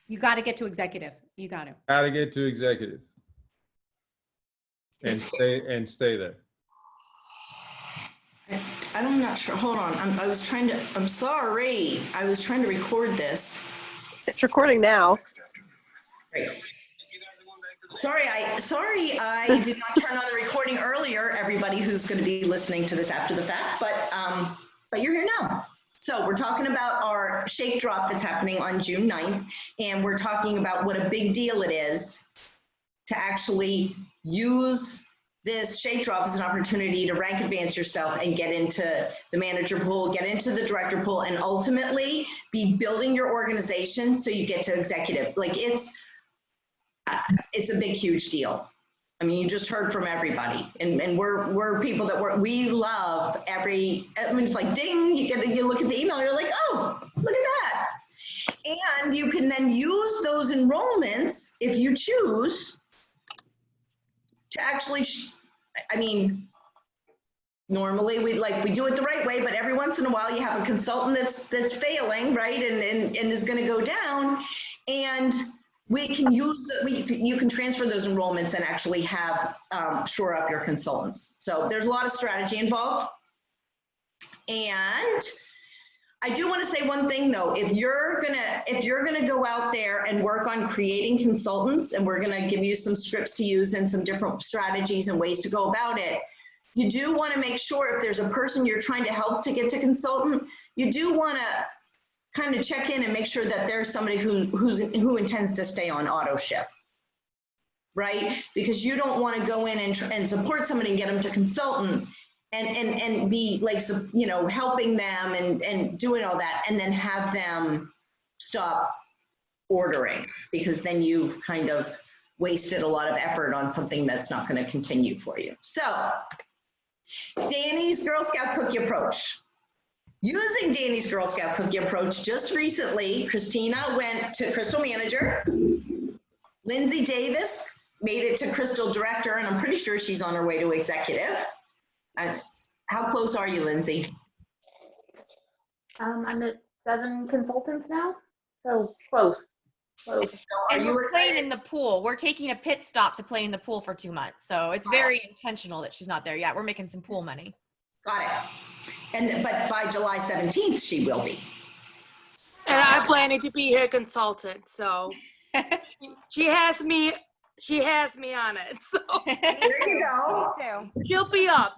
You got to get to executive. You got to. Got to get to executive. And stay there. I'm not sure. Hold on. I'm sorry. I was trying to record this. It's recording now. Great. Sorry, I did not turn on the recording earlier, everybody who's going to be listening to this after the fact, but you're here now. So we're talking about our shake drop that's happening on June 9th, and we're talking about what a big deal it is to actually use this shake drop as an opportunity to rank advance yourself and get into the manager pool, get into the director pool, and ultimately be building your organization so you get to executive. Like it's a big, huge deal. I mean, you just heard from everybody, and we're people that we love every. I mean, it's like ding, you look at the email, you're like, oh, look at that, and you can then use those enrollments if you choose to actually. I mean, normally we do it the right way, but every once in a while you have a consultant that's failing, right, and is going to go down, and we can you can transfer those enrollments and actually have shore up your consultants. So there's a lot of strategy involved. And I do want to say one thing though, if you're gonna go out there and work on creating consultants, and we're gonna give you some scripts to use and some different strategies and ways to go about it, you do want to make sure if there's a person you're trying to help to get to consultant, you do want to kind of check in and make sure that there's somebody who intends to stay on auto ship, right? Because you don't want to go in and support somebody and get them to consultant and be like, you know, helping them and doing all that, and then have them stop ordering, because then you've kind of wasted a lot of effort on something that's not going to continue for you. So Danny's Girl Scout Cookie Approach. Using Danny's Girl Scout Cookie Approach, just recently, Christina went to Crystal Manager. Lindsay Davis made it to Crystal Director, and I'm pretty sure she's on her way to Executive. How close are you, Lindsay? I'm at 7 consultants now, so close. So And we're playing in the pool. We're taking a pit stop to play in the pool for 2 months. So it's very intentional that she's not there yet. We're making some pool money. Got it. But by July 17th, she will be. And I'm planning to be her consultant, so she has me on it. So There you go. Me too.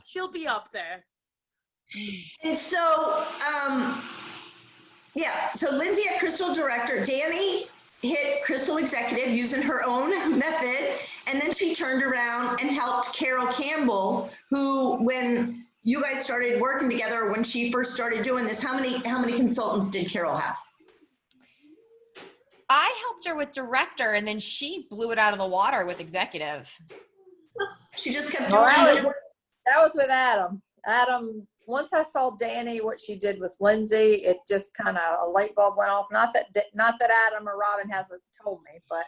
she'll be up there. And so, yeah, so Lindsay at Crystal Director, Danny hit Crystal Executive using her own method, and then she turned around and helped Carol Campbell, who, when you guys started working together, when she first started doing this, how many consultants did Carol have? I helped her with director, and then she blew it out of the water with executive. She just kept doing That was with Adam. Adam, once I saw Danny, what she did with Lindsay, it just kind of, a light bulb went off. Not that Adam or Robin hasn't told me, but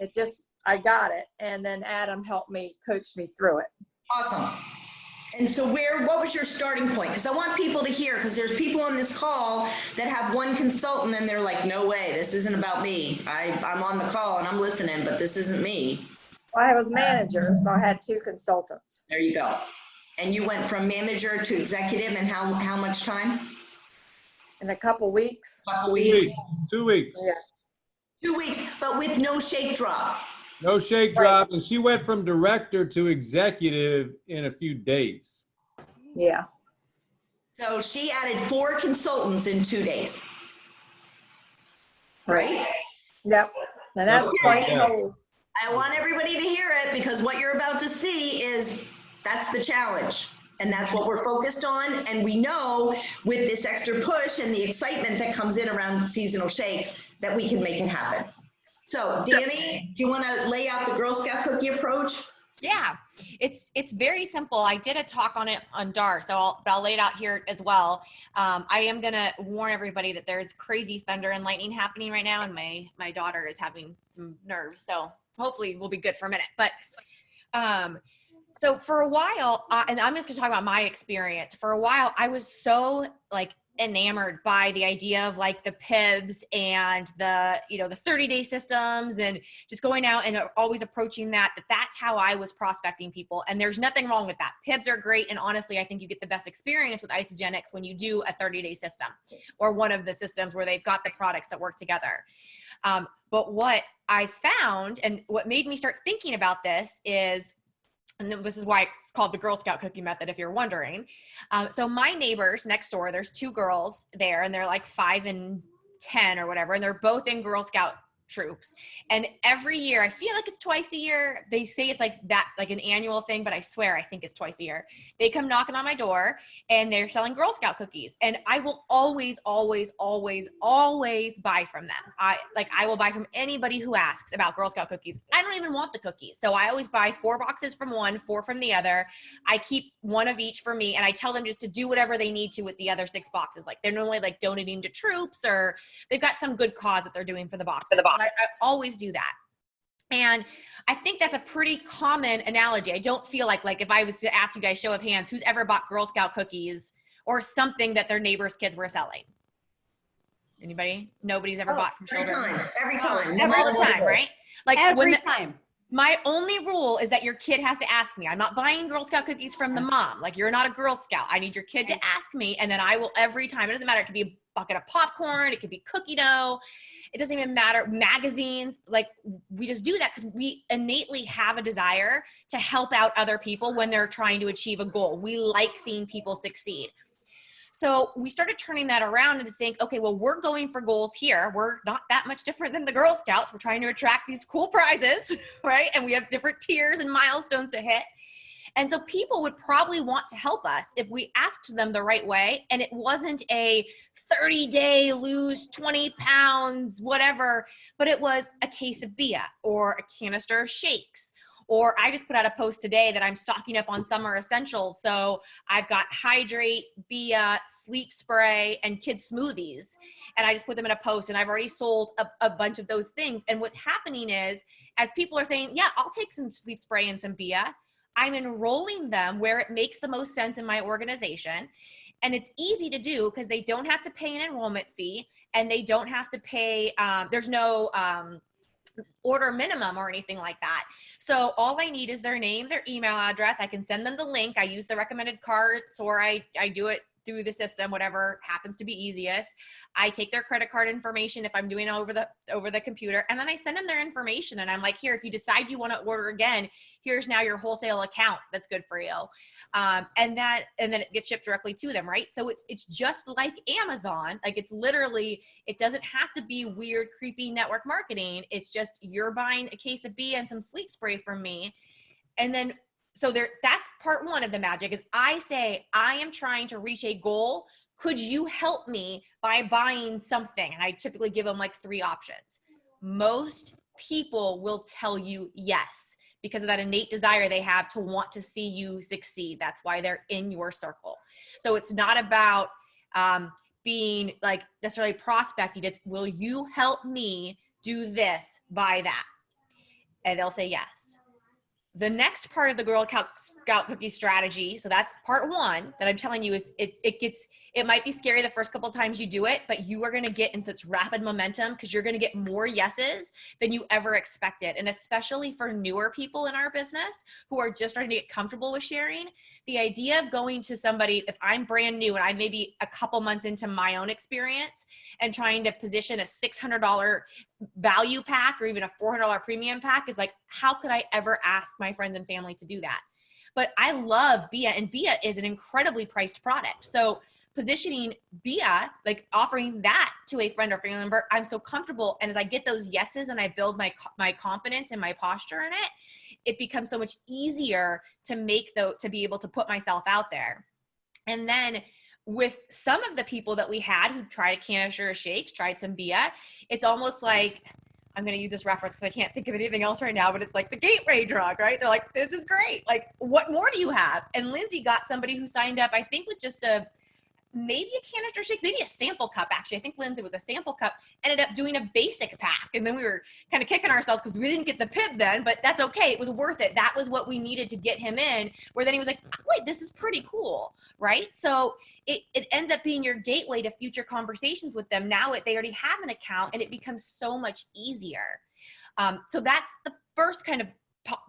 it just, I got it. And then Adam helped me, coach me through it. Awesome. And so what was your starting point? Because I want people to hear, because there's people on this call that have one consultant and they're like, no way, this isn't about me. I'm on the call and I'm listening, but this isn't me. Well, I was manager, so I had 2 consultants. There you go. And you went from manager to executive in how much time? In a couple weeks. Couple weeks. 2 weeks. Yeah. 2 weeks, but with no shake drop. No shake drop. And she went from director to executive in a few days. Yeah. So she added 4 consultants in 2 days. Right? Yep. And that's quite cool. I want everybody to hear it, because what you're about to see is that's the challenge. And that's what we're focused on. And we know with this extra push and the excitement that comes in around seasonal shakes that we can make it happen. So Danny, do you want to lay out the Girl Scout cookie approach? Yeah, it's very simple. I did a talk on it on DAR, so I'll lay it out here as well. I am gonna warn everybody that there's crazy thunder and lightning happening right now, and my daughter is having some nerves, so hopefully we'll be good for a minute. But so for a while, and I'm just gonna talk about my experience. For a while, I was so like enamored by the idea of like the PIBs and the, you know, the 30-day systems and just going out and always approaching that's how I was prospecting people. And there's nothing wrong with that. PIBs are great. And honestly, I think you get the best experience with Isagenix when you do a 30-day system or one of the systems where they've got the products that work together. But what I found and what made me start thinking about this is, and this is why it's called the Girl Scout cookie method, if you're wondering. So my neighbors next door, there's 2 girls there and they're like 5 and 10 or whatever. And they're both in Girl Scout troops. And every year, I feel like it's twice a year. They say it's like that, like an annual thing, but I swear I think it's twice a year. They come knocking on my door and they're selling Girl Scout cookies. And I will always, always, always, always buy from them. I will buy from anybody who asks about Girl Scout cookies. I don't even want the cookies. So I always buy 4 boxes from one, 4 from the other. I keep 1 of each for me. And I tell them just to do whatever they need to with the other 6 boxes. Like they're normally like donating to troops or they've got some good cause that they're doing for the boxes. I always do that. And I think that's a pretty common analogy. I don't feel like if I was to ask you guys, show of hands, who's ever bought Girl Scout cookies or something that their neighbors' kids were selling? Anybody? Nobody's ever bought from children? Every time. All the time, right? Like Every time. My only rule is that your kid has to ask me. I'm not buying Girl Scout cookies from the mom. Like you're not a Girl Scout. I need your kid to ask me and then I will every time. It doesn't matter. It could be a bucket of popcorn. It could be cookie dough. It doesn't even matter. Magazines. Like we just do that because we innately have a desire to help out other people when they're trying to achieve a goal. We like seeing people succeed. So we started turning that around and to think, okay, well, we're going for goals here. We're not that much different than the Girl Scouts. We're trying to attract these cool prizes, right? And we have different tiers and milestones to hit. And so people would probably want to help us if we asked them the right way. And it wasn't a 30-day lose 20 pounds, whatever, but it was a case of Bia or a canister of shakes. Or I just put out a post today that I'm stocking up on summer essentials. So I've got Hydrate, Bia, Sleep Spray, and kids smoothies. And I just put them in a post and I've already sold a bunch of those things. And what's happening is as people are saying, yeah, I'll take some Sleep Spray and some Bia, I'm enrolling them where it makes the most sense in my organization. And it's easy to do because they don't have to pay an enrollment fee and they don't have to pay, there's no order minimum or anything like that. So all I need is their name, their email address. I can send them the link. I use the recommended carts or I do it through the system, whatever happens to be easiest. I take their credit card information if I'm doing it over the computer, and then I send them their information. And I'm like, here, if you decide you want to order again, here's now your wholesale account that's good for you. And then it gets shipped directly to them, right? So it's just like Amazon. Like it's literally, it doesn't have to be weird, creepy network marketing. It's just you're buying a case of Bia and some Sleep Spray from me, and then so that's part 1 of the magic is I say, I am trying to reach a goal. Could you help me by buying something? And I typically give them like 3 options. Most people will tell you yes, because of that innate desire they have to want to see you succeed. That's why they're in your circle. So it's not about being like necessarily prospecting. It's, will you help me do this, buy that? And they'll say yes. The next part of the Girl Scout cookie strategy, so that's part 1 that I'm telling you is it might be scary the first couple of times you do it, but you are going to get in such rapid momentum because you're going to get more yeses than you ever expected. And especially for newer people in our business who are just starting to get comfortable with sharing, the idea of going to somebody, if I'm brand new and I may be a couple months into my own experience and trying to position a $600 value pack or even a $400 premium pack is like, how could I ever ask my friends and family to do that? But I love Bia, and Bia is an incredibly priced product. So positioning Bia, like offering that to a friend or family member, I'm so comfortable. And as I get those yeses and I build my confidence and my posture in it, it becomes so much easier to be able to put myself out there. And then with some of the people that we had who tried a canister of shakes, tried some Bia, it's almost like, I'm going to use this reference because I can't think of anything else right now, but it's like the gateway drug, right? They're like, this is great. Like, what more do you have? And Lindsay got somebody who signed up, I think with just maybe a canister shake, maybe a sample cup. Actually, I think Lindsay was a sample cup, ended up doing a basic pack. And then we were kind of kicking ourselves because we didn't get the pib then, but that's okay. It was worth it. That was what we needed to get him in, where then he was like, wait, this is pretty cool, right? So it ends up being your gateway to future conversations with them. Now they already have an account, and it becomes so much easier. So that's the first kind of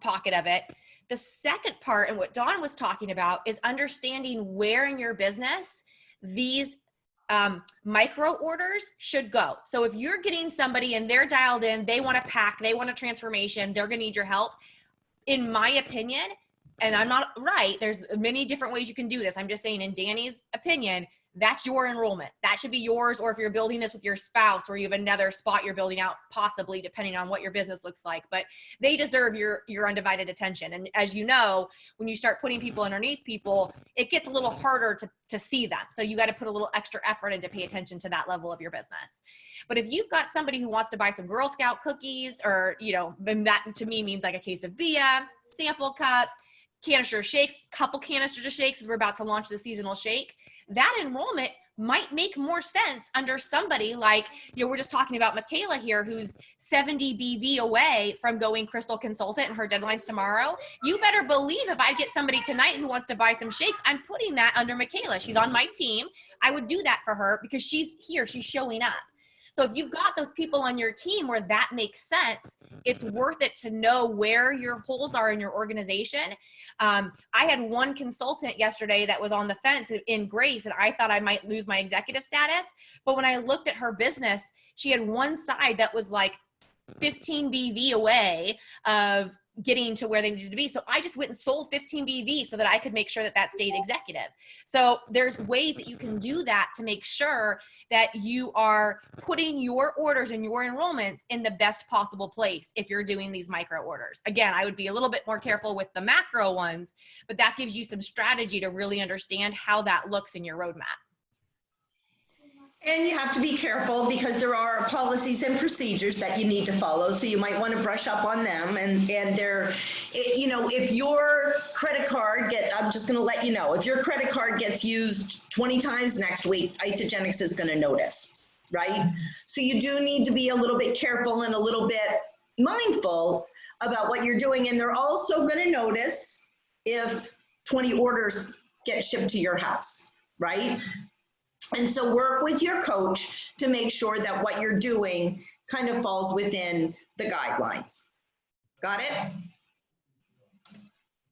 pocket of it. The second part, and what Dawn was talking about, is understanding where in your business these micro orders should go. So if you're getting somebody and they're dialed in, they want a pack, they want a transformation, they're going to need your help. In my opinion, and I'm not right, there's many different ways you can do this. I'm just saying, in Danny's opinion, that's your enrollment. That should be yours. Or if you're building this with your spouse, or you have another spot you're building out, possibly, depending on what your business looks like, but they deserve your undivided attention. And as you know, when you start putting people underneath people, it gets a little harder to see them. So you got to put a little extra effort in to pay attention to that level of your business. But if you've got somebody who wants to buy some Girl Scout cookies, or, and that to me means like a case of Bia, sample cup, canister shakes, couple canister shakes, as we're about to launch the seasonal shake, that enrollment might make more sense under somebody like, we're just talking about Michaela here, who's 70 BV away from going Crystal Consultant, and her deadline's tomorrow. You better believe if I get somebody tonight who wants to buy some shakes, I'm putting that under Michaela. She's on my team. I would do that for her because she's here, she's showing up. So if you've got those people on your team where that makes sense, it's worth it to know where your holes are in your organization. I had one consultant yesterday that was on the fence in Grace, and I thought I might lose my executive status. But when I looked at her business, she had one side that was like 15 BV away of getting to where they needed to be. So I just went and sold 15 BV so that I could make sure that that stayed executive. So there's ways that you can do that to make sure that you are putting your orders and your enrollments in the best possible place if you're doing these micro orders. Again, I would be a little bit more careful with the macro ones, but that gives you some strategy to really understand how that looks in your roadmap. And you have to be careful because there are policies and procedures that you need to follow. So you might want to brush up on them. And they're, if your credit card I'm just going to let you know, if your credit card gets used 20 times next week, Isagenix is going to notice, right? So you do need to be a little bit careful and a little bit mindful about what you're doing. And they're also going to notice if 20 orders get shipped to your house, right? And so work with your coach to make sure that what you're doing kind of falls within the guidelines. Got it?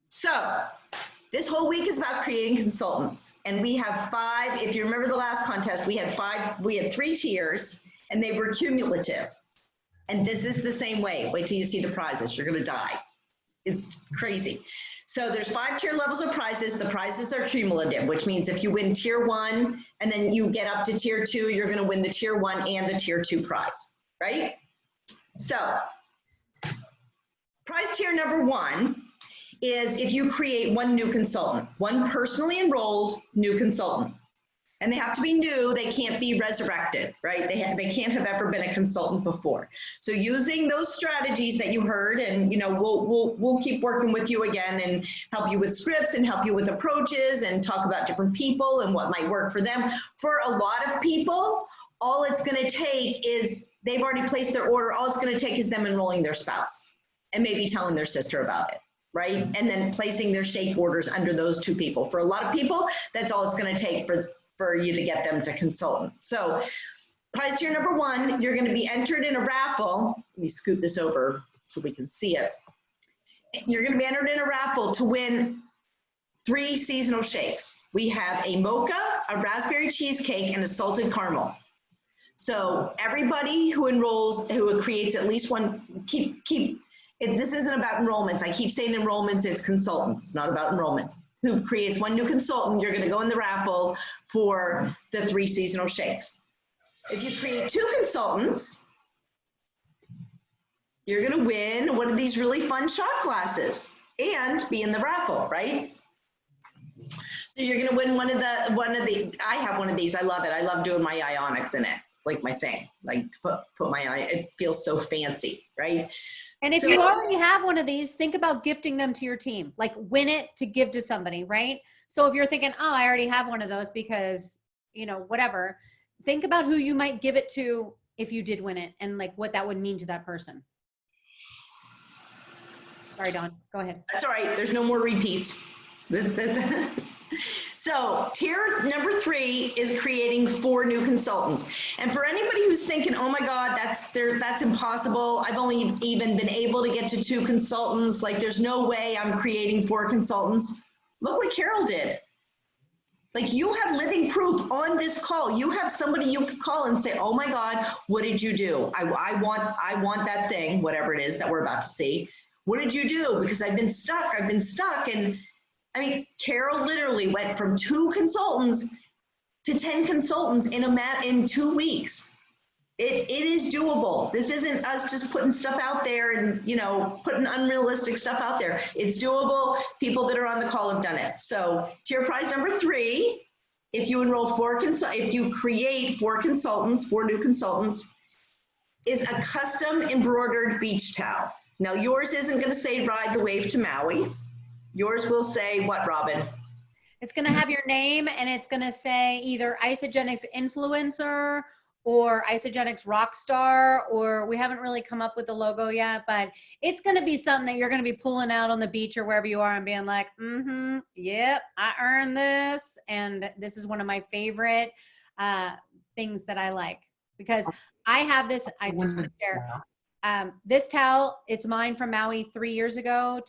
So this whole week is about creating consultants. And we have 5, if you remember the last contest, we had 3 tiers, and they were cumulative. And this is the same way. Wait till you see the prizes. You're going to die. It's crazy. So there's 5 tier levels of prizes. The prizes are cumulative, which means if you win tier 1 and then you get up to tier 2, you're going to win the tier 1 and the tier 2 prize, right? So prize tier number 1 is if you create one new consultant, one personally enrolled new consultant. And they have to be new. They can't be resurrected, right? They can't have ever been a consultant before. So using those strategies that you heard, and we'll keep working with you again and help you with scripts and help you with approaches and talk about different people and what might work for them. For a lot of people, all it's going to take is they've already placed their order. All it's going to take is them enrolling their spouse and maybe telling their sister about it, right? And then placing their shake orders under those 2 people. For a lot of people, that's all it's going to take for you to get them to consultant. So prize tier number 1, you're going to be entered in a raffle. Let me scoot this over so we can see it. You're going to be entered in a raffle to win 3 seasonal shakes. We have a mocha, a raspberry cheesecake, and a salted caramel. So everybody who enrolls, who creates at least one, this isn't about enrollments. I keep saying enrollments, it's consultants. It's not about enrollments. Who creates one new consultant, you're going to go in the raffle for the 3 seasonal shakes. If you create 2 consultants, you're going to win one of these really fun shot glasses and be in the raffle, right? So you're going to win one of the, I have one of these. I love it. I love doing my ionics in it. It's like my thing, like to put my eye, it feels so fancy, right? And if you already have one of these, think about gifting them to your team, like win it to give to somebody, right? So if you're thinking, oh, I already have one of those because whatever. Think about who you might give it to if you did win it and like what that would mean to that person. Sorry, Dawn, go ahead. That's all right. There's no more repeats. So tier number 3 is creating 4 new consultants. And for anybody who's thinking, oh my God, that's impossible. I've only even been able to get to 2 consultants. Like there's no way I'm creating 4 consultants. Look what Carol did. Like you have living proof on this call. You have somebody you could call and say, oh my God, what did you do? I want that thing, whatever it is that we're about to see. What did you do? Because I've been stuck. And I mean, Carol literally went from 2 consultants to 10 consultants in 2 weeks. It is doable. This isn't us just putting stuff out there and, putting unrealistic stuff out there. It's doable. People that are on the call have done it. So tier prize number 3, if you enroll if you create 4 new consultants, is a custom embroidered beach towel. Now yours isn't going to say ride the wave to Maui. Yours will say what, Robin? It's going to have your name and it's going to say either Isagenix influencer or Isagenix rockstar, or we haven't really come up with the logo yet, but it's going to be something that you're going to be pulling out on the beach or wherever you are and being like, yep, I earned this. And this is one of my favorite things that I like, because I have this, I just want to share. This towel, it's mine from Maui 2 years ago.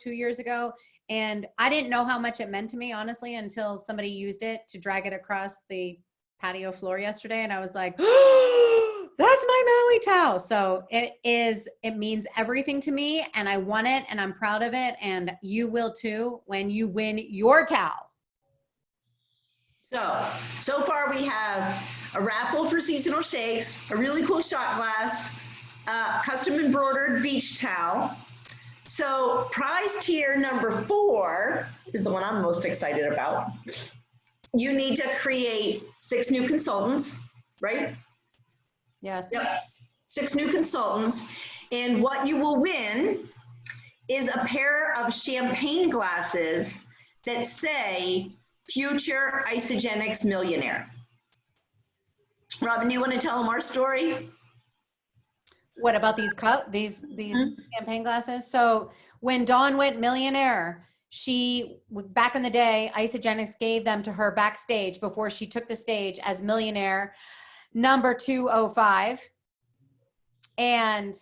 And I didn't know how much it meant to me, honestly, until somebody used it to drag it across the patio floor yesterday. And I was like, oh, that's my Maui towel. So it means everything to me and I want it and I'm proud of it. And you will too when you win your towel. So far we have a raffle for seasonal shakes, a really cool shot glass, custom embroidered beach towel. So prize tier number 4 is the one I'm most excited about. You need to create 6 new consultants, right? Yes. Yep. 6 new consultants. And what you will win is a pair of champagne glasses that say future Isagenix millionaire. Robin, do you want to tell them our story? What about these champagne glasses? So when Dawn went millionaire, back in the day, Isagenix gave them to her backstage before she took the stage as millionaire number 205. And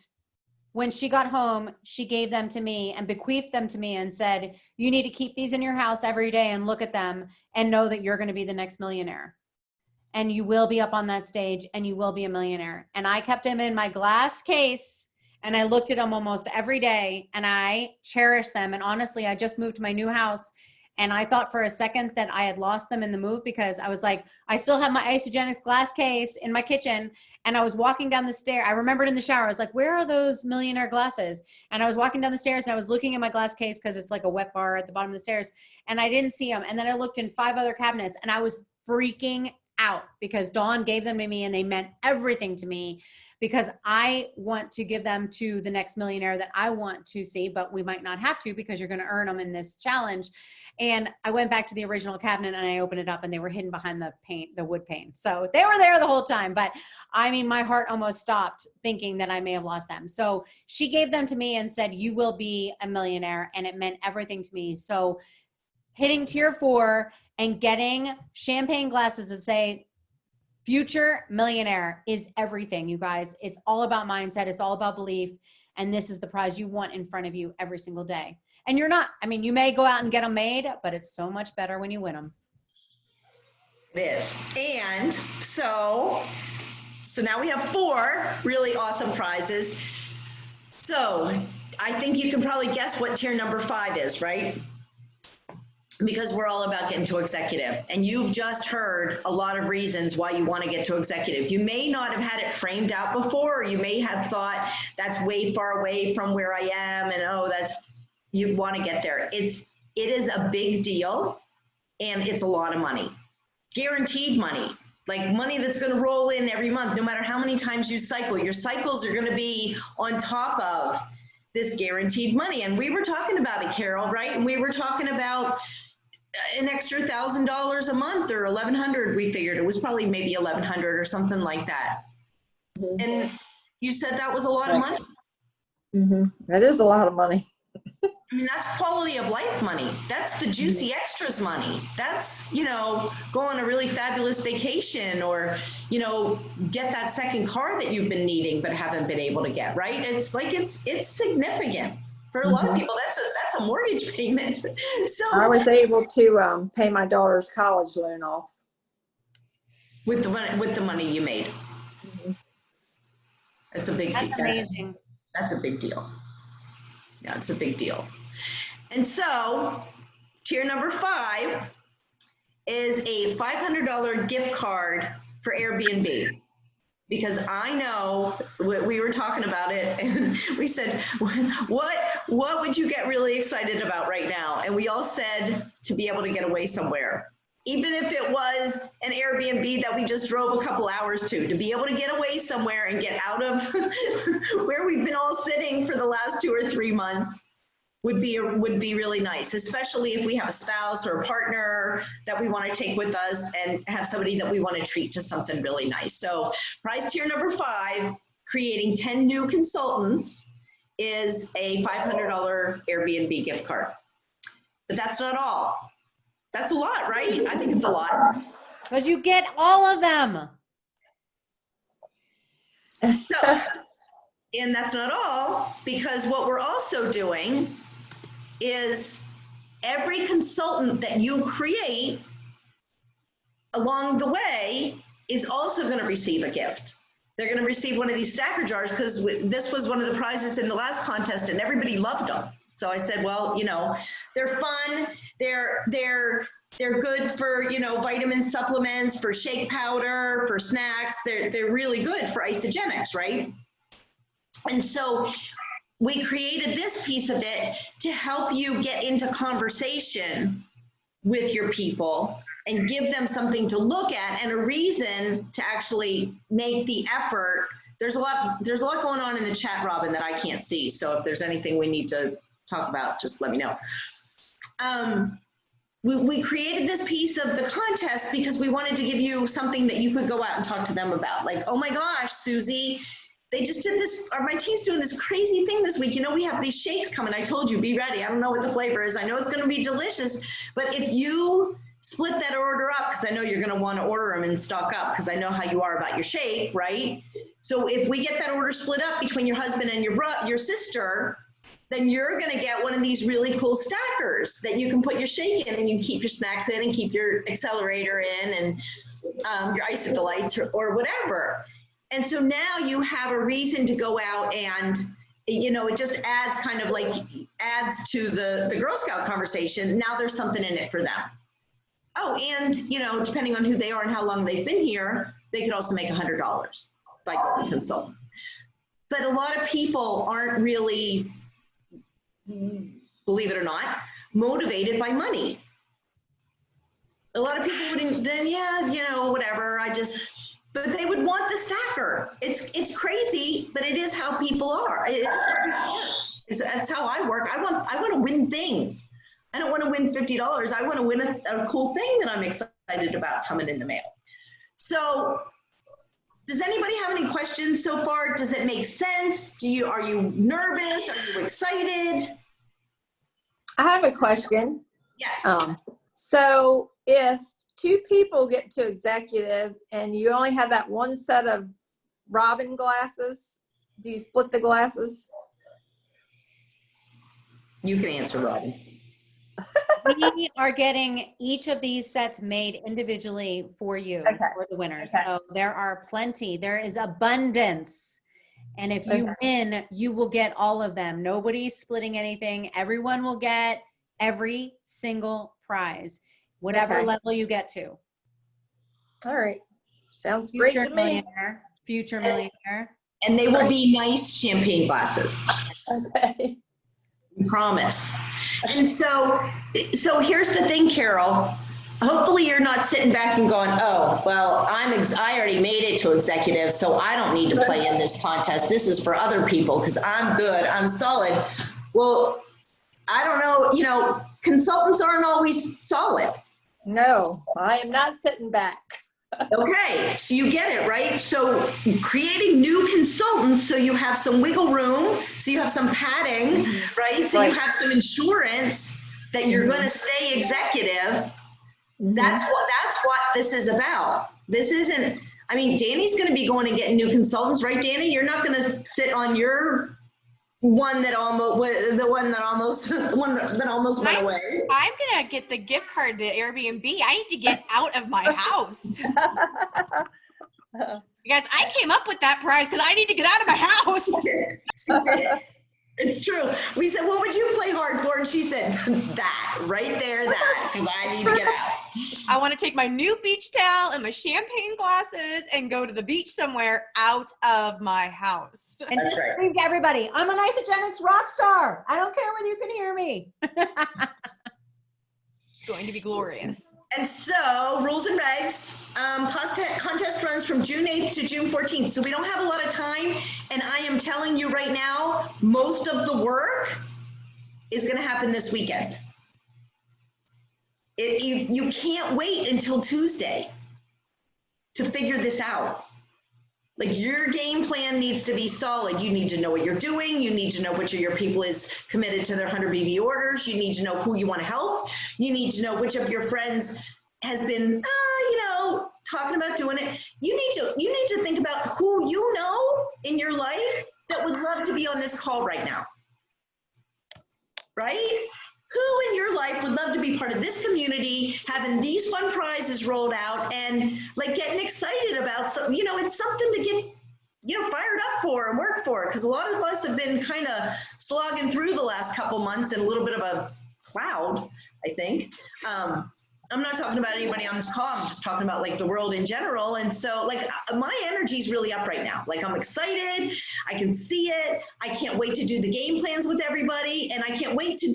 when she got home, she gave them to me and bequeathed them to me and said, you need to keep these in your house every day and look at them and know that you're going to be the next millionaire. And you will be up on that stage and you will be a millionaire. And I kept them in my glass case and I looked at them almost every day and I cherished them. And honestly, I just moved to my new house and I thought for a second that I had lost them in the move, because I was like, I still have my Isagenix glass case in my kitchen. And I was walking down the stair. I remembered in the shower, I was like, where are those millionaire glasses? And I was walking down the stairs and I was looking at my glass case because it's like a wet bar at the bottom of the stairs. And I didn't see them. And then I looked in 5 other cabinets and I was freaking out because Dawn gave them to me and they meant everything to me, because I want to give them to the next millionaire that I want to see, but we might not have to because you're going to earn them in this challenge. And I went back to the original cabinet and I opened it up and they were hidden behind the wood pane. So they were there the whole time, but I mean, my heart almost stopped thinking that I may have lost them. So she gave them to me and said, you will be a millionaire. And it meant everything to me. So hitting tier 4 and getting champagne glasses that say future millionaire is everything, you guys. It's all about mindset. It's all about belief. And this is the prize you want in front of you every single day. And you're not, I mean, you may go out and get them made, but it's so much better when you win them. It is. And so now we have 4 really awesome prizes. So I think you can probably guess what tier number 5 is, right? Because we're all about getting to executive. And you've just heard a lot of reasons why you want to get to executive. You may not have had it framed out before, or you may have thought that's way far away from where I am and you want to get there. It is a big deal and it's a lot of money. Guaranteed money, like money that's going to roll in every month, no matter how many times you cycle. Your cycles are going to be on top of this guaranteed money. And we were talking about it, Carol, right? And we were talking about an extra $1,000 a month or 1,100. We figured it was probably maybe 1,100 or something like that. Mhm. And you said that was a lot of money. That is a lot of money. I mean, that's quality of life money. That's the juicy extras money. That's, you know, go on a really fabulous vacation or, you know, get that second car that you've been needing but haven't been able to get, right? It's like, it's significant. For a lot of people, that's a mortgage payment. So I was able to pay my daughter's college loan off. with the money you made, that's a big That's deal. amazing. That's a big deal. Yeah, it's a big deal. And so tier number 5 is a $500 gift card for Airbnb. Because I know we were talking about it and we said, what would you get really excited about right now? And we all said to be able to get away somewhere. Even if it was an Airbnb that we just drove a couple hours to be able to get away somewhere and get out of where we've been all sitting for the last 2 or 3 months would be really nice, especially if we have a spouse or a partner that we want to take with us and have somebody that we want to treat to something really nice. So prize tier number 5, creating 10 new consultants, is a $500 Airbnb gift card. But that's not all. That's a lot, right? I think it's a lot. Because you get all of them. So, and that's not all, because what we're also doing is every consultant that you create along the way is also going to receive a gift. They're going to receive one of these stacker jars because this was one of the prizes in the last contest and everybody loved them. So I said, well, you know, they're fun. They're good for, you know, vitamin supplements, for shake powder, for snacks. They're really good for Isagenix, right? And so we created this piece of it to help you get into conversation with your people and give them something to look at and a reason to actually make the effort. There's a lot going on in the chat, Robin, that I can't see. So if there's anything we need to talk about, just let me know. We created this piece of the contest because we wanted to give you something that you could go out and talk to them about. Like, oh my gosh, Susie, they just did this, or my team's doing this crazy thing this week. You know, we have these shakes coming. I told you, be ready. I don't know what the flavor is. I know it's going to be delicious, but if you split that order up, because I know you're going to want to order them and stock up, because I know how you are about your shake, right? So if we get that order split up between your husband and your sister, then you're going to get one of these really cool stackers that you can put your shake in and you can keep your snacks in and keep your accelerator in and your Isodelights or whatever. And so now you have a reason to go out and, you know, it just adds kind of like adds to the Girl Scout conversation. Now there's something in it for them. Oh, and, you know, depending on who they are and how long they've been here, they could also make $100 by going to consultant. But a lot of people aren't really, believe it or not, motivated by money. A lot of people wouldn't, then, yeah, you know, whatever, but they would want the stacker. It's crazy, but it is how people are. That's how I work. I want to win things. I don't want to win $50. I want to win a cool thing that I'm excited about coming in the mail. So does anybody have any questions so far? Does it make sense? Are you nervous? Are you excited? I have a question. Yes. So if 2 people get to executive and you only have that one set of Robin glasses, do you split the glasses? You can answer, Robin. We are getting each of these sets made individually for you, for the winners. Okay. So there are plenty. There is abundance. And if you win, you will get all of them. Nobody's splitting anything. Everyone will get every single prize, whatever level you get to. All right. Sounds great to me. Millionaire, future millionaire. And they will be nice champagne glasses. Okay. I promise. And so here's the thing, Carol. Hopefully you're not sitting back and going, oh, well, I already made it to executive, so I don't need to play in this contest. This is for other people because I'm good, I'm solid. Well, I don't know, you know, consultants aren't always solid. No, I am not sitting back. Okay, so you get it, right? So creating new consultants so you have some wiggle room, so you have some padding, right? So you Right. have some insurance that you're going to stay executive. That's what this is about. This isn't, I mean, Danny's going to be going and getting new consultants, right, Danny? You're not going to sit on your one that almost went away. I'm gonna get the gift card to Airbnb. I need to get out of my house. Guys, I came up with that prize because I need to get out of my house. She did. It's true. We said, what would you play hard for? And she said, that, right there, that, because I need to get out. I want to take my new beach towel and my champagne glasses and go to the beach somewhere out of my house. And That's just right. scream to everybody, I'm an Isogenics rock star. I don't care whether you can hear me. It's going to be glorious. And so, rules and regs, contest runs from June 8th to June 14th. So we don't have a lot of time. And I am telling you right now, most of the work is going to happen this weekend. You can't wait until Tuesday to figure this out. Like, your game plan needs to be solid. You need to know what you're doing. You need to know which of your people is committed to their 100 BB orders. You need to know who you want to help. You need to know which of your friends has been, talking about doing it. You need to think about who you know in your life that would love to be on this call right now. Right? Who in your life would love to be part of this community, having these fun prizes rolled out and like getting excited about some, it's something to get, fired up for and work for. Because a lot of us have been kind of slogging through the last couple months in a little bit of a cloud, I think. I'm not talking about anybody on this call. I'm just talking about like the world in general. And so like my energy is really up right now. Like I'm excited. I can see it. I can't wait to do the game plans with everybody. And I can't wait to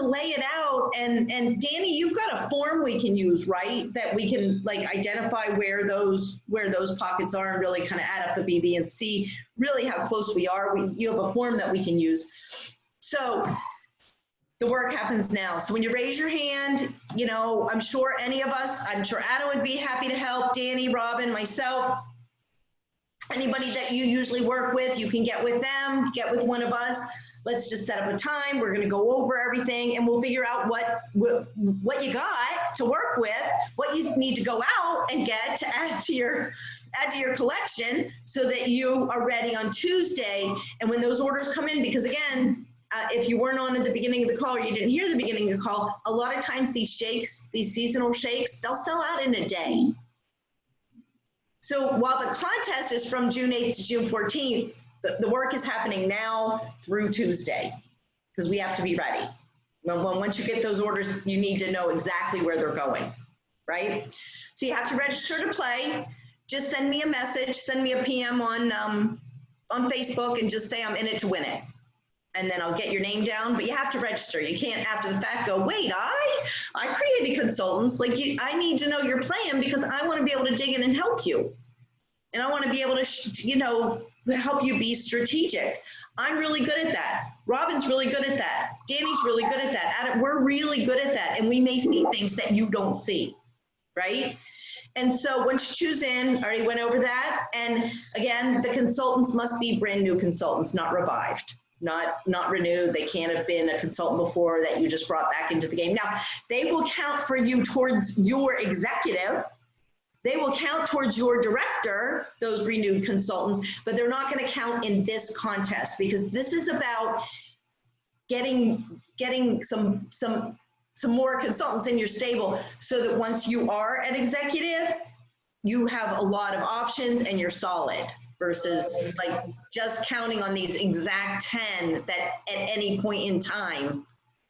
lay it out. And Danny, you've got a form we can use, right? That we can like identify where those pockets are and really kind of add up the BB and see really how close we are. You have a form that we can use. So the work happens now. So when you raise your hand, I'm sure I'm sure Adam would be happy to help, Danny, Robin, myself, anybody that you usually work with, you can get with them, get with one of us. Let's just set up a time. We're gonna go over everything and we'll figure out what you got to work with, what you need to go out and get to add to your collection so that you are ready on Tuesday. And when those orders come in, because again, if you weren't on at the beginning of the call or you didn't hear the beginning of the call, a lot of times these shakes, these seasonal shakes, they'll sell out in a day. So while the contest is from June 8th to June 14th, the work is happening now through Tuesday because we have to be ready. Once you get those orders, you need to know exactly where they're going, right? So you have to register to play. Just send me a message, send me a PM on Facebook and just say I'm in it to win it. And then I'll get your name down, but you have to register. You can't after the fact go, wait, I created consultants. Like I need to know your plan because I want to be able to dig in and help you. And I want to be able to, help you be strategic. I'm really good at that. Robin's really good at that. Danny's really good at that. Adam, we're really good at that. And we may see things that you don't see, right? And so once you choose in, I already went over that. And again, the consultants must be brand new consultants, not revived. Not renewed. They can't have been a consultant before that you just brought back into the game. Now, they will count for you towards your executive. They will count towards your director, those renewed consultants, but they're not going to count in this contest because this is about getting some more consultants in your stable so that once you are an executive, you have a lot of options and you're solid. Versus like just counting on these exact 10 that at any point in time,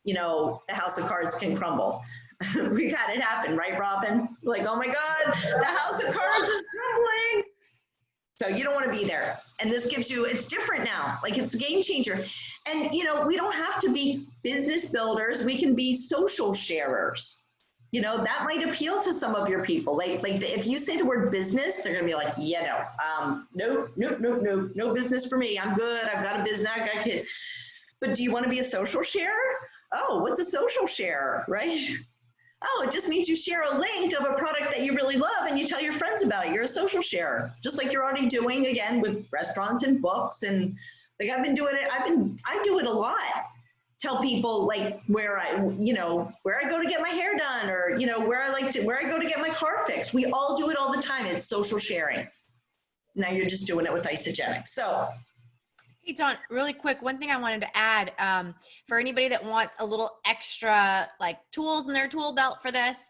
the house of cards can crumble. We had it happen, right, Robin? Like, oh my God, the house of cards is crumbling. So you don't want to be there. And this gives you, it's different now. Like it's a game changer. And we don't have to be business builders. We can be social sharers. That might appeal to some of your people. Like if you say the word business, they're gonna be like, yeah, no business for me. I'm good. I've got a business. I can. But do you want to be a social sharer? Oh, what's a social share, right? Oh, it just means you share a link of a product that you really love and you tell your friends about it. You're a social sharer, just like you're already doing again with restaurants and books. And like I've been doing it, I do it a lot. Tell people like where I go to get my hair done, or where I go to get my car fixed. We all do it all the time. It's social sharing. Now you're just doing it with Isagenix. So Hey, Dawn, really quick, one thing I wanted to add, for anybody that wants a little extra like tools in their tool belt for this,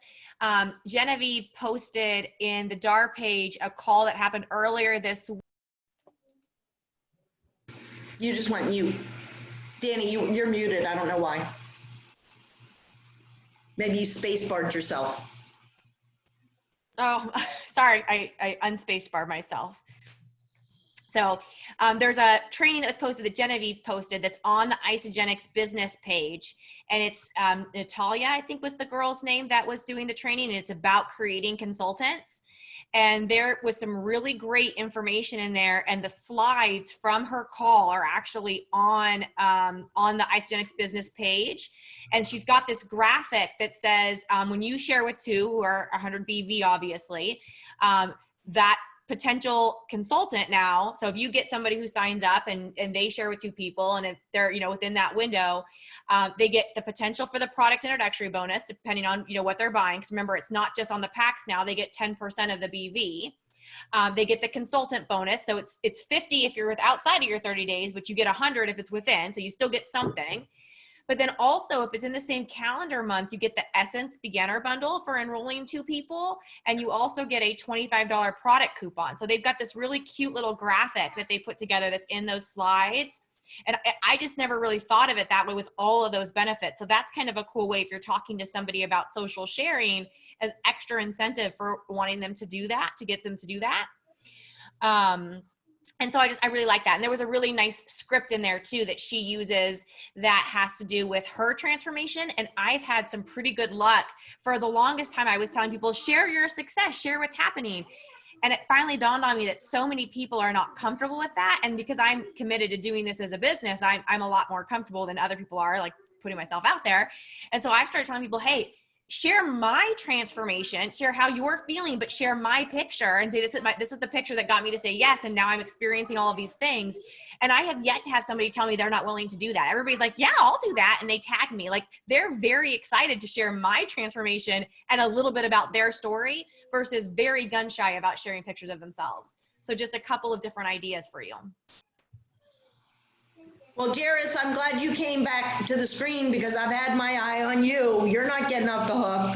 Genevieve posted in the DAR page a call that happened earlier this week. you just went mute. Danny, you're muted. I don't know why. Maybe you space barred yourself. Oh, sorry, I unspaced bar myself. So there's a training that was posted that Genevieve posted that's on the Isagenix business page. And it's Natalia, I think was the girl's name that was doing the training. And it's about creating consultants. And there was some really great information in there. And the slides from her call are actually on the Isagenix business page. And she's got this graphic that says, when you share with two who are 100 BV, obviously, that potential consultant now. So if you get somebody who signs up and they share with two people, and if they're, within that window, they get the potential for the product introductory bonus, depending on, what they're buying. Because remember, it's not just on the packs now, they get 10% of the BV. They get the consultant bonus. So it's 50 if you're outside of your 30 days, but you get 100 if it's within. So you still get something. But then also, if it's in the same calendar month, you get the Essence Beginner Bundle for enrolling two people, and you also get a $25 product coupon. So they've got this really cute little graphic that they put together that's in those slides. And I just never really thought of it that way with all of those benefits. So that's kind of a cool way if you're talking to somebody about social sharing as extra incentive for wanting them to do that, to get them to do that. And so I really like that. And there was a really nice script in there too that she uses that has to do with her transformation. And I've had some pretty good luck. For the longest time, I was telling people, share your success, share what's happening. And it finally dawned on me that so many people are not comfortable with that. And because I'm committed to doing this as a business, I'm a lot more comfortable than other people are, like putting myself out there. And so I started telling people, hey, share my transformation, share how you're feeling, but share my picture and say, this is the picture that got me to say yes. And now I'm experiencing all of these things. And I have yet to have somebody tell me they're not willing to do that. Everybody's like, yeah, I'll do that. And they tag me. Like, they're very excited to share my transformation and a little bit about their story versus very gun shy about sharing pictures of themselves. So just a couple of different ideas for you. Well, Jairus, I'm glad you came back to the screen because I've had my eye on you. You're not getting off the hook.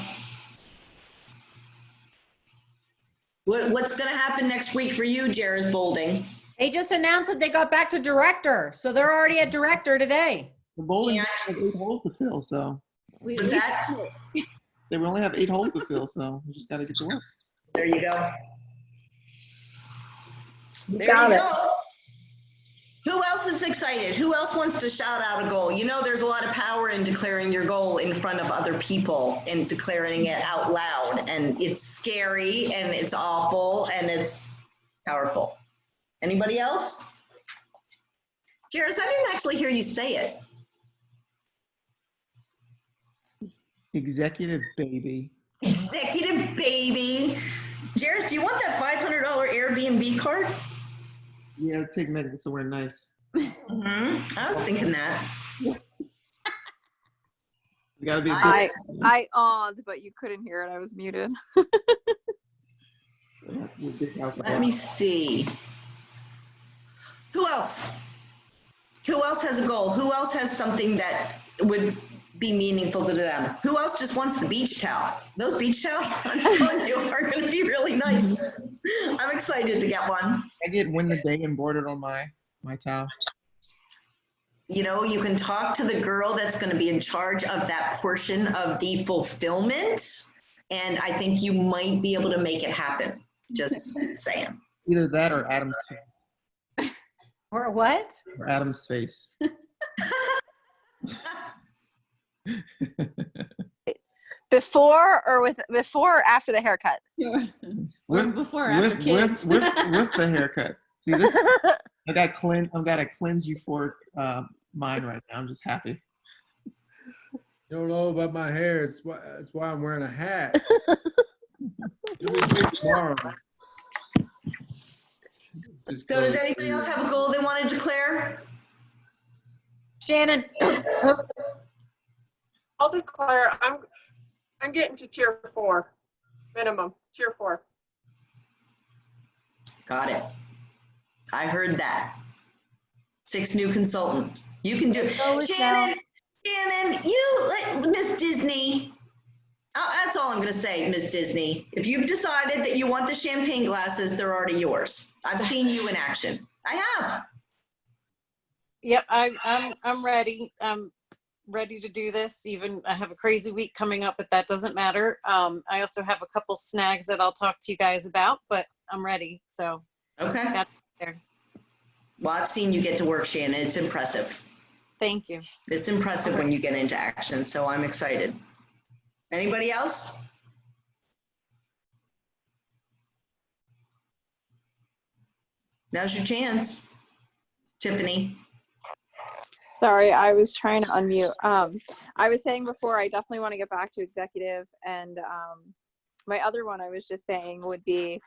What's going to happen next week for you, Jairus Bolding? They just announced that they got back to director. So they're already at director today. The bowling have 8 holes to fill, so. What's that? They only have 8 holes to fill, so we just got to get to work. There you go. There Got you it. go. Who else is excited? Who else wants to shout out a goal? There's a lot of power in declaring your goal in front of other people and declaring it out loud. And it's scary and it's awful and it's powerful. Anybody else? Jairus, I didn't actually hear you say it. Executive baby. Executive baby. Jairus, do you want that $500 Airbnb card? Yeah, take Megan somewhere nice. I was thinking that. You gotta be. I awed, but you couldn't hear it. I was muted. Let me see. Who else? Who else has a goal? Who else has something that would be meaningful to them? Who else just wants the beach towel? Those beach towels, I'm telling you, are going to be really nice. I'm excited to get one. I get win the day embroidered on my towel. You can talk to the girl that's going to be in charge of that portion of the fulfillment, and I think you might be able to make it happen. Just saying. Either that or Adam's face. Or what? Or Adam's face. Before or after the haircut? Before or after kids. With the haircut. See this? I've got a cleanse euphoric mind right now. I'm just happy. You don't know about my hair. It's why I'm wearing a hat. It'll be big tomorrow. Just So does go- anybody else have a goal they want to declare? Shannon, I'll declare, I'm getting to tier 4, minimum, tier 4. Got it. I heard that. 6 new consultants. You can do it. Shannon, Miss Disney. That's all I'm going to say, Miss Disney. If you've decided that you want the champagne glasses, they're already yours. I've seen you in action. I have. Yep, I'm ready. I'm ready to do this. Even I have a crazy week coming up, but that doesn't matter. I also have a couple snags that I'll talk to you guys about, but I'm ready. So Okay. got there. Well, I've seen you get to work, Shannon. It's impressive. Thank you. It's impressive when you get into action, so I'm excited. Anybody else? Now's your chance, Tiffany. Sorry, I was trying to unmute. I was saying before, I definitely want to get back to executive, and my other one I was just saying would be,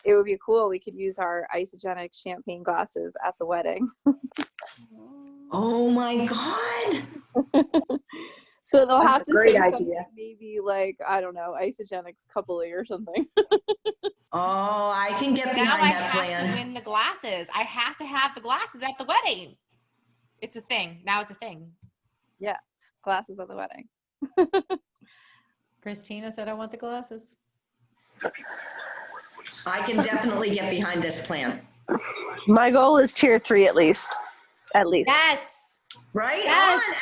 it would be cool. We could use our Isogenic champagne glasses at the wedding. Oh my God. So they'll That's have a to great say idea. something, maybe like, I don't know, Isogenics coupley or something. Oh, I can get Now behind I that have plan. to win the glasses. I have to have the glasses at the wedding. It's a thing. Now it's a thing. Yeah, glasses at the wedding. Christina said, I want the glasses. I can definitely get behind this plan. My goal is tier 3 at least. At least. Yes. Right Yes. on,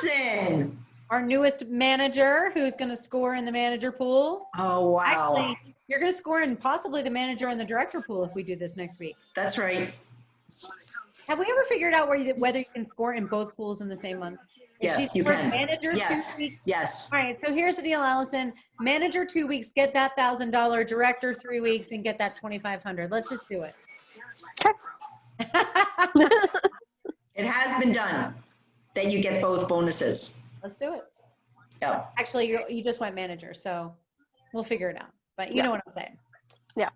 Allison. Our newest manager who's going to score in the manager pool. Oh, wow. Actually, you're going to score in possibly the manager and the director pool if we do this next week. That's right. Have we ever figured out whether you can score in both pools in the same month? If Yes, she you scores can. Manager Yes, 2 weeks. yes. All right, so here's the deal, Allison. Manager 2 weeks, get that $1,000. Director 3 weeks and get that $2,500. Let's just do it. It has been done that you get both bonuses. Let's do it. Yep. Actually, you just went manager, so we'll figure it out. But you know what I'm saying. Yeah.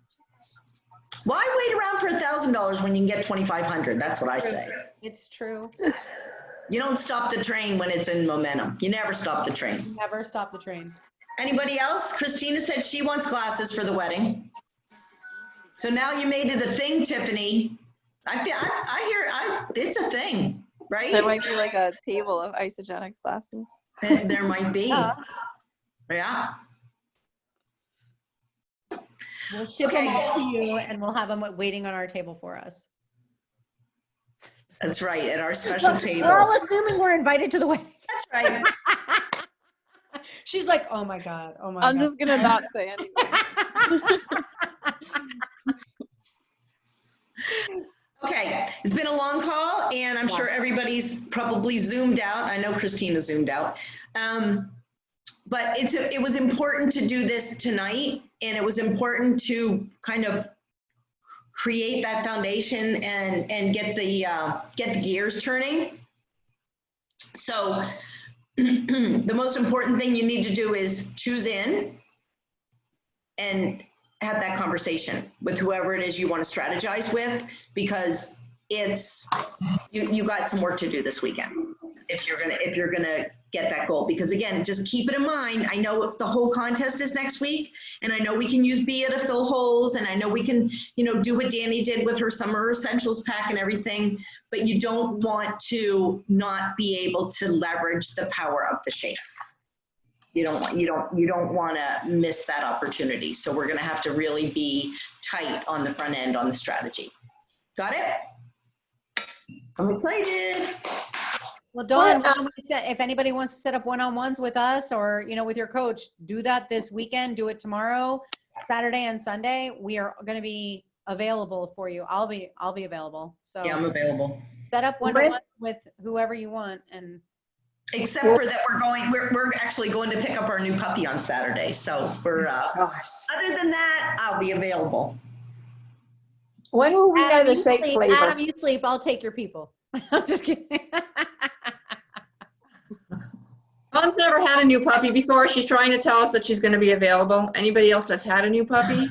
Why wait around for $1,000 when you can get $2,500? That's what I say. It's true. You don't stop the train when it's in momentum. You never stop the train. Never stop the train. Anybody else? Christina said she wants glasses for the wedding. So now you made it a thing, Tiffany. It's a thing, right? There might be like a table of Isogenics glasses. There might be. Yeah. We'll ship them all to you and we'll have them waiting on our table for us. That's right, at our special table. We're all assuming we're invited to the wedding. That's right. She's like, oh my God. Oh my God. I'm just going to not say anything. Okay, it's been a long call and I'm sure everybody's probably zoomed out. I know Christina zoomed out. But it was important to do this tonight, and it was important to kind of create that foundation and get the gears turning. So the most important thing you need to do is choose in and have that conversation with whoever it is you want to strategize with, because it's you got some work to do this weekend if you're gonna get that goal. Because again, just keep it in mind, I know the whole contest is next week, and I know we can use BIA to fill holes, and I know we can, do what Danny did with her summer essentials pack and everything, but you don't want to not be able to leverage the power of the shakes. You don't want to miss that opportunity. So we're going to have to really be tight on the front end on the strategy. Got it? I'm excited. Well, Dawn, if anybody wants to set up one-on-ones with us or, with your coach, do that this weekend, do it tomorrow, Saturday and Sunday. We are going to be available for you. I'll be available. So Yeah, I'm available. set up one-on-one with whoever you want. And except for that we're actually going to pick up our new puppy on Saturday. So we're, other than that, I'll be available. When will we know the shake flavor? Adam, you sleep. I'll take your people. I'm just kidding. Dawn's never ever had a new puppy before? She's trying to tell us that she's going to be available. Anybody else that's had a new puppy?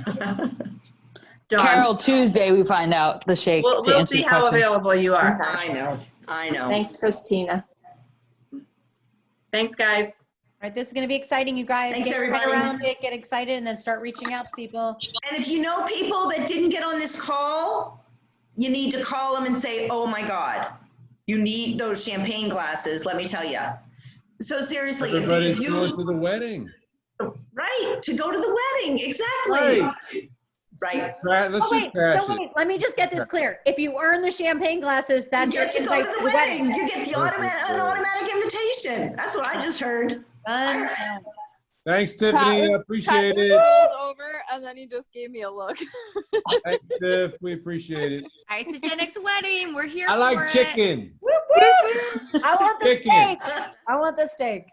Dawn. Carol, Tuesday we find out the shake. We'll to answer see your how question. available you are. I know. Thanks, Christina. Thanks, guys. All right, this is going to be exciting, you guys. Thanks, Get your head everybody. around it, get excited, and then start reaching out to people. And if you know people that didn't get on this call, you need to call them and say, oh my God, you need those champagne glasses, let me tell you. So seriously, if Everybody's you, going to the wedding. right, to go to the wedding, exactly. Right. Let's just crash so it. wait, let me just get this clear. If you earn the champagne glasses, that's You your get to go invite to the wedding. You get the an automatic invitation. That's what I just heard. Done. Thanks, Tiffany. I appreciate Pat it. just rolled over and then he just gave me a look. Thanks, Tiff. We appreciate it. Isogenics wedding. We're here I for like it. chicken. I want the Chicken. steak. I want the steak.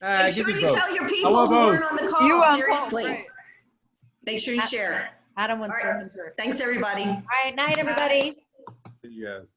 Make sure you tell your people want who both. weren't on the call, You want both, seriously. right. Make sure you share. Adam wants All right. to. Thanks, everybody. All right, night, everybody. You guys.